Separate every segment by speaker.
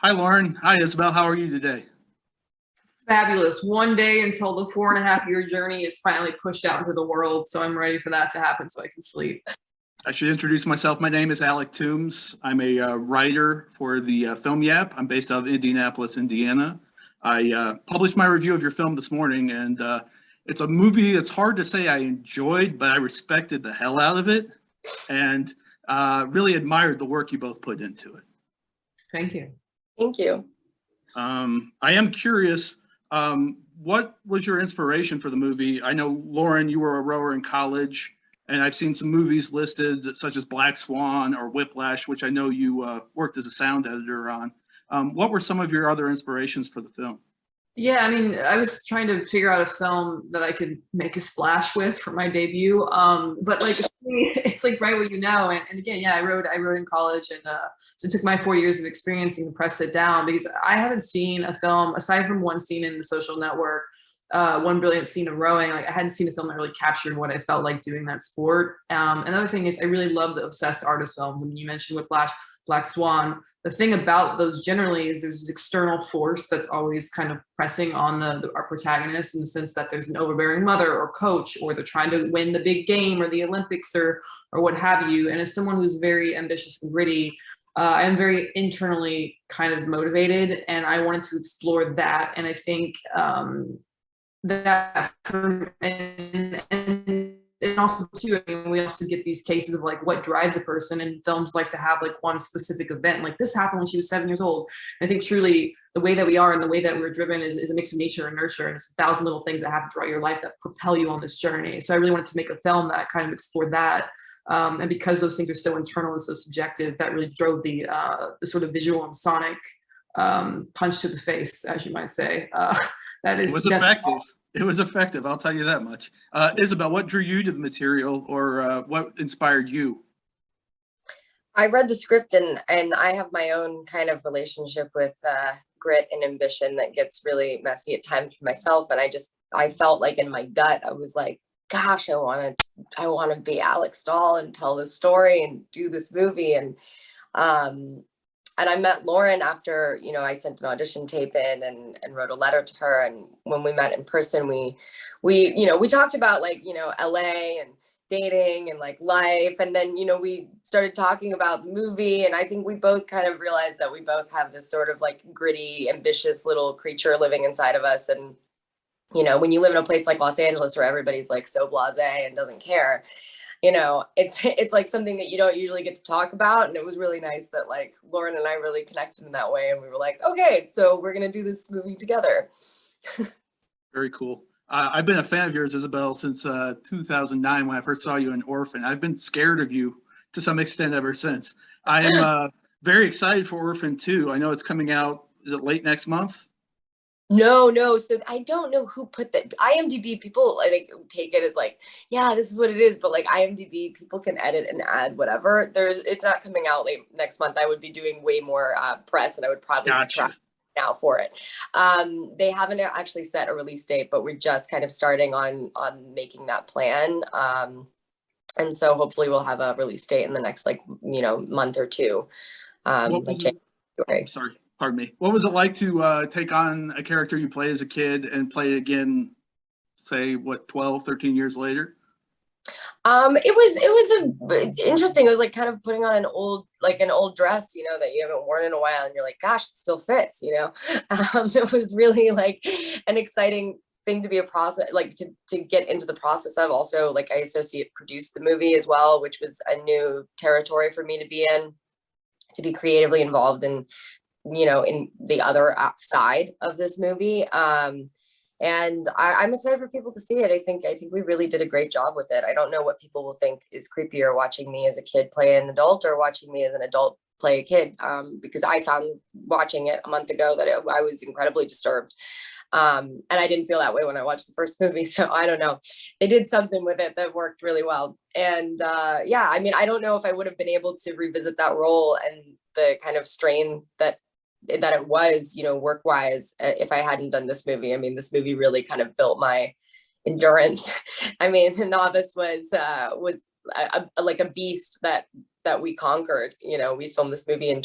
Speaker 1: Hi, Lauren. Hi, Isabel. How are you today?
Speaker 2: Fabulous. One day until the 4.5 year journey is finally pushed out into the world. So I'm ready for that to happen so I can sleep.
Speaker 1: I should introduce myself. My name is Alec Toombs. I'm a writer for the Film Yap. I'm based out of Indianapolis, Indiana. I published my review of your film this morning, and it's a movie that's hard to say I enjoyed, but I respected the hell out of it and really admired the work you both put into it.
Speaker 2: Thank you.
Speaker 3: Thank you.
Speaker 1: I am curious, what was your inspiration for the movie? I know, Lauren, you were a rower in college, and I've seen some movies listed such as Black Swan or Whiplash, which I know you worked as a sound editor on. What were some of your other inspirations for the film?
Speaker 2: Yeah, I mean, I was trying to figure out a film that I could make a splash with for my debut. But like, it's like right what you know. And again, yeah, I wrote in college, and so it took my 4 years of experience to press it down because I haven't seen a film aside from one scene in The Social Network, one brilliant scene of rowing. Like I hadn't seen a film that really captured what I felt like doing that sport. Another thing is I really love the obsessed artist films. I mean, you mentioned Whiplash, Black Swan. The thing about those generally is there's this external force that's always kind of pressing on our protagonist in the sense that there's an overbearing mother or coach, or they're trying to win the big game or the Olympics or what have you. And as someone who's very ambitious and gritty, I'm very internally kind of motivated, and I wanted to explore that. And I think that and also too, I mean, we also get these cases of like what drives a person, and films like to have like one specific event. Like this happened when she was 7 years old. I think truly the way that we are and the way that we're driven is a mix of nature and nurture, and it's 1,000 little things that happen throughout your life that propel you on this journey. So I really wanted to make a film that kind of explored that. And because those things are so internal and so subjective, that really drove the sort of visual and sonic punch to the face, as you might say. That is
Speaker 1: It was effective. It was effective, I'll tell you that much. Isabel, what drew you to the material, or what inspired you?
Speaker 3: I read the script and I have my own kind of relationship with grit and ambition that gets really messy at times for myself. And I felt like in my gut, I was like, gosh, I want to be Alec Stahl and tell this story and do this movie. And I met Lauren after, I sent an audition tape in and wrote a letter to her. And when we met in person, we talked about like, LA and dating and like life. And then, we started talking about the movie. And I think we both kind of realized that we both have this sort of like gritty, ambitious little creature living inside of us. And, when you live in a place like Los Angeles where everybody's like so blasé and doesn't care, it's like something that you don't usually get to talk about. And it was really nice that like Lauren and I really connected in that way. And we were like, okay, so we're going to do this movie together.
Speaker 1: Very cool. I've been a fan of yours, Isabel, since 2009 when I first saw you in Orphan. I've been scared of you to some extent ever since. I'm very excited for Orphan 2. I know it's coming out, is it late next month?
Speaker 3: No. So I don't know who put that. IMDb people like take it as like, yeah, this is what it is. But like IMDb people can edit and add whatever. It's not coming out late next month. I would be doing way more press, and I would probably be tracking now for it. They haven't actually set a release date, but we're just kind of starting on making that plan. And so hopefully we'll have a release date in the next month or two.
Speaker 1: Sorry. Pardon me. What was it like to take on a character you play as a kid and play again, say, 12, 13 years later?
Speaker 3: It was interesting. It was like kind of putting on an old dress, that you haven't worn in a while, and you're like, gosh, it still fits, It was really like an exciting thing to be a process, like to get into the process of. Also, like I associate produced the movie as well, which was a new territory for me to be in, to be creatively involved in the other side of this movie. And I'm excited for people to see it. I think we really did a great job with it. I don't know what people will think is creepier, watching me as a kid play an adult or watching me as an adult play a kid, because I found watching it a month ago that I was incredibly disturbed. And I didn't feel that way when I watched the first movie. So I don't know. They did something with it that worked really well. And yeah, I mean, I don't know if I would have been able to revisit that role and the kind of strain that it was, work-wise, if I hadn't done this movie. I mean, this movie really kind of built my endurance. I mean, The Novice was like a beast that we conquered. We filmed this movie in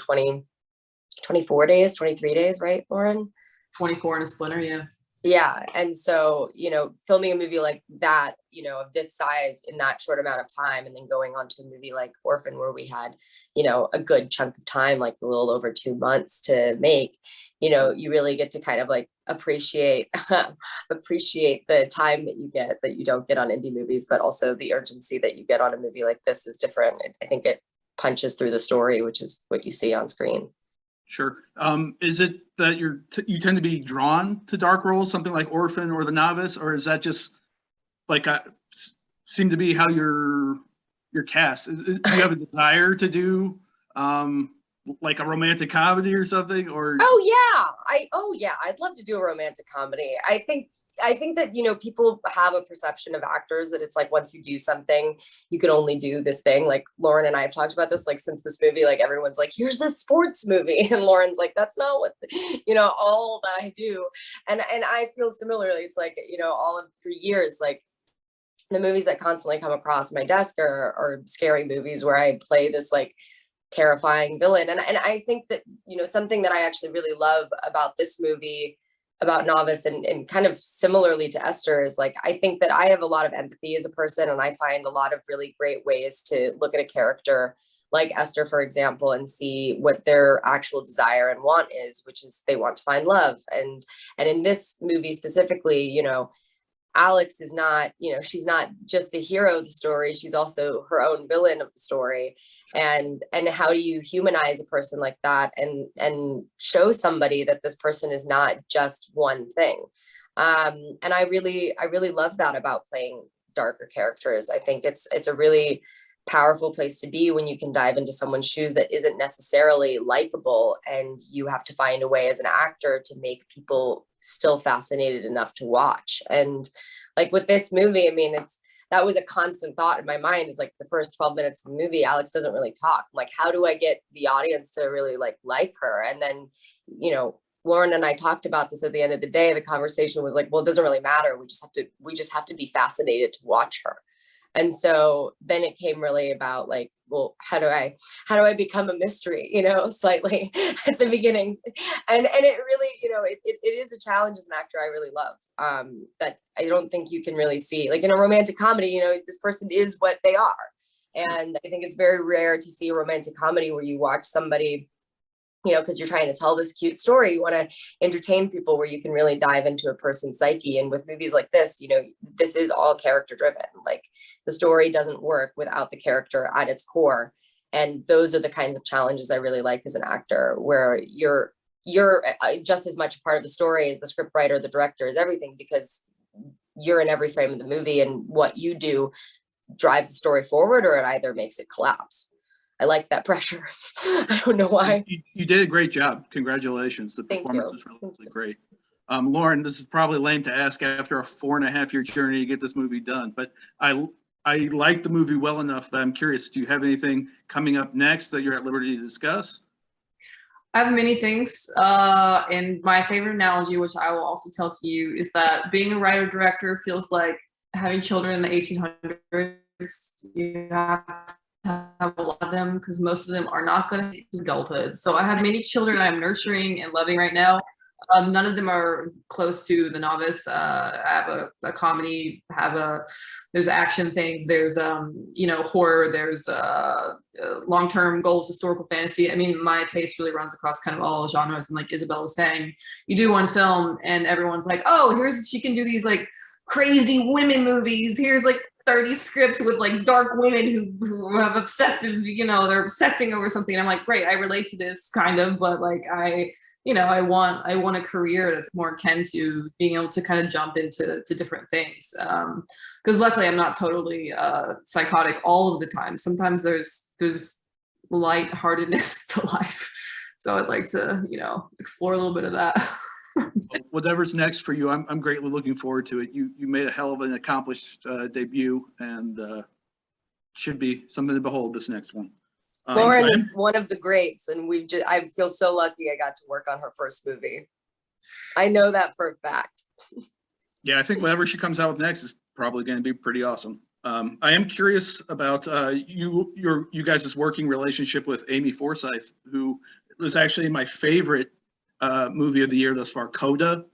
Speaker 3: 24 days, 23 days, right, Lauren?
Speaker 2: 24 in a splinter, yeah.
Speaker 3: Yeah. And so, filming a movie like that, of this size in that short amount of time, and then going on to a movie like Orphan, where we had, a good chunk of time, like a little over 2 months to make, you really get to kind of like appreciate the time that you get that you don't get on indie movies, but also the urgency that you get on a movie like this is different. I think it punches through the story, which is what you see on screen.
Speaker 1: Sure. Is it that you tend to be drawn to dark roles, something like Orphan or The Novice, or is that just like seem to be how you're cast? Do you have a desire to do like a romantic comedy or something? Or
Speaker 3: oh yeah, I'd love to do a romantic comedy. I think that people have a perception of actors that it's like once you do something you can only do this thing. Like Lauren and I have talked about this, like since this movie, like everyone's like, here's this sports movie, and Lauren's like, that's not what all that I do. And I feel similarly. It's like for years, like the movies that constantly come across my desk are scary movies where I play this like terrifying villain. And I think that something that I actually really love about this movie, about Novice, and kind of similarly to Esther, is like, I think that I have a lot of empathy as a person, and I find a lot of really great ways to look at a character like Esther, for example, and see what their actual desire and want is, which is they want to find love. And in this movie specifically, Alex is not, she's not just the hero of the story, she's also her own villain of the story. And how do you humanize a person like that and show somebody that this person is not just one thing? And I really love that about playing darker characters. I think it's a really powerful place to be when you can dive into someone's shoes that isn't necessarily likable, and you have to find a way as an actor to make people still fascinated enough to watch. And like with this movie, I mean, that was a constant thought in my mind, is like the first 12 minutes of the movie, Alex doesn't really talk. I'm like, how do I get the audience to really like her? And then, Lauren and I talked about this at the end of the day. The conversation was like, well, it doesn't really matter. We just have to be fascinated to watch her. And so then it came really about like, well, how do I become a mystery, slightly at the beginning. And it really, it is a challenge as an actor I really love, that I don't think you can really see. Like in a romantic comedy, this person is what they are. And I think it's very rare to see a romantic comedy where you watch somebody, because you're trying to tell this cute story, you want to entertain people, where you can really dive into a person's psyche. And with movies like this, this is all character driven. Like the story doesn't work without the character at its core. And those are the kinds of challenges I really like as an actor, where you're just as much a part of the story as the scriptwriter, the director, is everything, because you're in every frame of the movie, and what you do drives the story forward, or it either makes it collapse. I like that pressure. I don't know why.
Speaker 1: You did a great job. Congratulations. The performance was really great. Lauren, this is probably lame to ask after a 4.5-year journey to get this movie done, but I like the movie well enough that I'm curious, do you have anything coming up next that you're at liberty to discuss?
Speaker 2: I have many things. And my favorite analogy, which I will also tell to you, is that being a writer-director feels like having children in the 1800s. You have have a lot of them, because most of them are not going to get to adulthood. So I have many children I'm nurturing and loving right now. None of them are close to The Novice. I have a comedy, there's action things, there's horror, there's long-term goals, historical fantasy. I mean, my taste really runs across kind of all genres. And like Isabelle was saying, you do one film and everyone's like, oh, she can do these like crazy women movies. Here's like 30 scripts with like dark women who have obsessive, they're obsessing over something. And I'm like, great, I relate to this kind of, but like I want a career that's more akin to being able to kind of jump into different things. Because luckily I'm not totally psychotic all of the time. Sometimes there's lightheartedness to life. So I'd like to, explore a little bit of that.
Speaker 1: Whatever's next for you, I'm greatly looking forward to it. You made a hell of an accomplished debut, and should be something to behold this next one.
Speaker 3: Lauren is one of the greats, and I feel so lucky I got to work on her first movie. I know that for a fact.
Speaker 1: Yeah, I think whatever she comes out with next is probably going to be pretty awesome. I am curious about you guys' working relationship with Amy Forsyth, who was actually my favorite movie of the year thus far, Coda.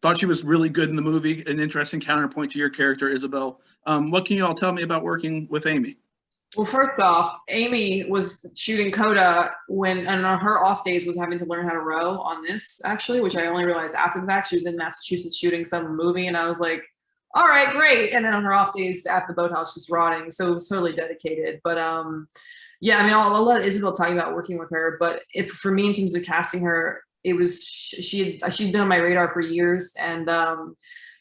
Speaker 1: Thought she was really good in the movie, an interesting counterpoint to your character, Isabelle. What can you all tell me about working with Amy?
Speaker 2: Well, first off, Amy was shooting Coda and on her off days was having to learn how to row on this, actually, which I only realized after the fact. She was in Massachusetts shooting some movie, and I was like, all right, great. And then on her off days at the boathouse, just rotting. So it was totally dedicated. But yeah, I mean, I'll let Isabelle talk about working with her. But if for me, in terms of casting her, it was she'd been on my radar for years, and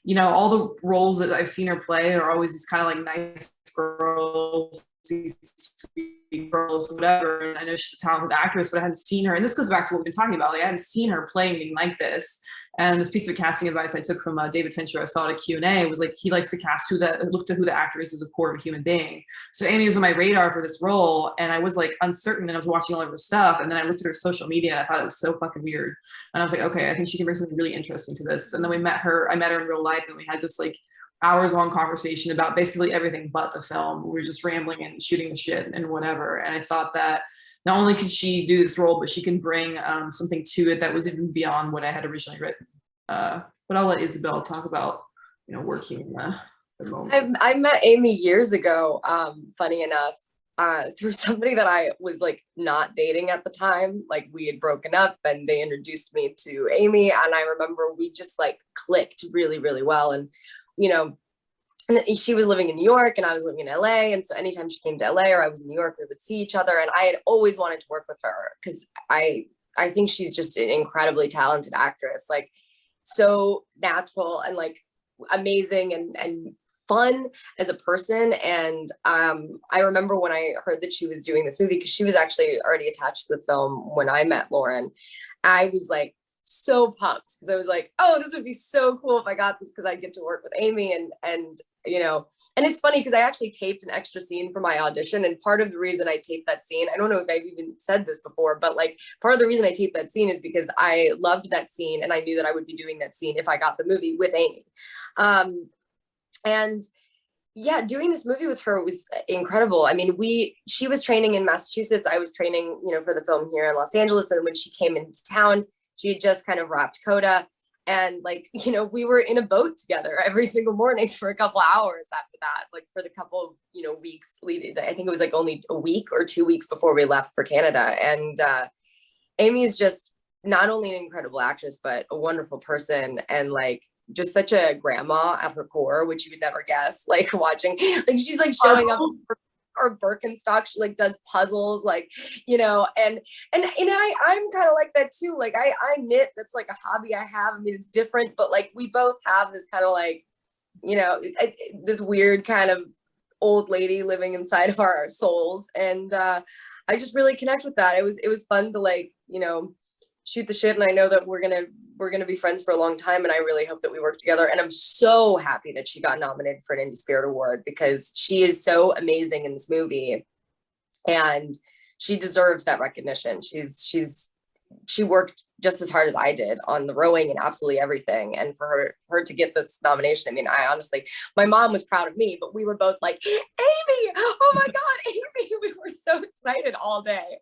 Speaker 2: you know, all the roles that I've seen her play are always these kind of like nice girls, these sweet girls, whatever. And I know she's a talented actress, but I hadn't seen her. And this goes back to what we've been talking about. Like, I hadn't seen her play anything like this. And this piece of casting advice I took from David Fincher, I saw at a Q&A, was like, he likes to cast look to who the actor is as a core of a human being. So Amy was on my radar for this role, and I was like uncertain, and I was watching all of her stuff, and then I looked at her social media, and I thought it was so fucking weird. And I was like, okay, I think she can bring something really interesting to this. And then I met her in real life, and we had this like hours-long conversation about basically everything but the film. We were just rambling and shooting the shit and whatever. And I thought that not only could she do this role, but she can bring something to it that was even beyond what I had originally written. But I'll let Isabelle talk about, you know, working in the moment.
Speaker 3: I met Amy years ago, funny enough, through somebody that I was like not dating at the time. Like, we had broken up, and they introduced me to Amy, and I remember we just like clicked really, really well. And you know, and she was living in New York and I was living in LA. And so anytime she came to LA or I was in New York, we would see each other. And I had always wanted to work with her because I think she's just an incredibly talented actress, like so natural and like amazing and fun as a person. And I remember when I heard that she was doing this movie, because she was actually already attached to the film when I met Lauren, I was like, so pumped, because I was like, oh, this would be so cool if I got this, because I'd get to work with Amy. And you know, and it's funny because I actually taped an extra scene for my audition, and part of the reason I taped that scene, I don't know if I've even said this before, but like part of the reason I taped that scene is because I loved that scene, and I knew that I would be doing that scene if I got the movie with Amy. And yeah, doing this movie with her was incredible. I mean, she was training in Massachusetts, I was training, you know, for the film here in Los Angeles, and when she came into town, she had just kind of wrapped Coda, and like, you know, we were in a boat together every single morning for a couple hours after that, like for the couple of, you know, weeks leading. I think it was like only a week or 2 weeks before we left for Canada. And Amy is just not only an incredible actress, but a wonderful person, and like just such a grandma at her core, which you would never guess, like watching, like she's like showing up or Birkenstock, she like does puzzles, like, you know, and I'm kind of like that too. Like I knit, that's like a hobby I have. I mean, it's different, but like we both have this kind of like, you know, this weird kind of old lady living inside of our souls. And I just really connect with that. It was fun to like, you know, shoot the shit. And I know that we're gonna be friends for a long time, and I really hope that we work together. And I'm so happy that she got nominated for an Indie Spirit Award, because she is so amazing in this movie, and she deserves that recognition. She worked just as hard as I did on the rowing and absolutely everything. And for her to get this nomination, I mean, I honestly, my mom was proud of me, but we were both like, Amy, oh my God, Amy. We were so excited all day.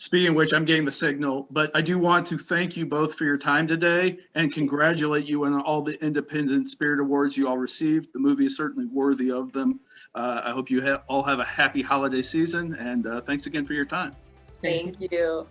Speaker 1: Speaking of which, I'm getting the signal, but I do want to thank you both for your time today and congratulate you on all the Independent Spirit Awards you all received. The movie is certainly worthy of them. I hope you all have a happy holiday season, and thanks again for your time.
Speaker 3: Thank you.